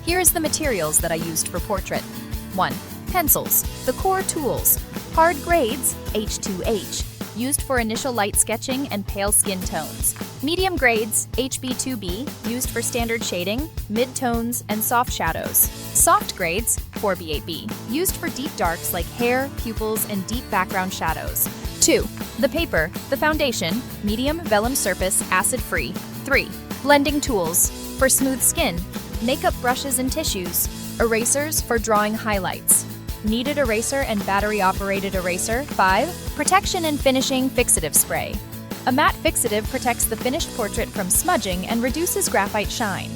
Here is the materials that I used for portrait. 1. Pencils, the core tools. Hard grades, H2H, used for initial light sketching and pale skin tones. Medium grades, HB2B, used for standard shading, mid-tones, and soft shadows. Soft grades, 4B8B, used for deep darks like hair, pupils, and deep background shadows. 2. The paper, the foundation, medium vellum surface, acid-free. 3. Blending tools, for smooth skin, makeup brushes and tissues, erasers for drawing highlights. Kneaded eraser and battery-operated eraser. 5. Protection and finishing fixative spray. A matte fixative protects the finished portrait from smudging and reduces graphite shine.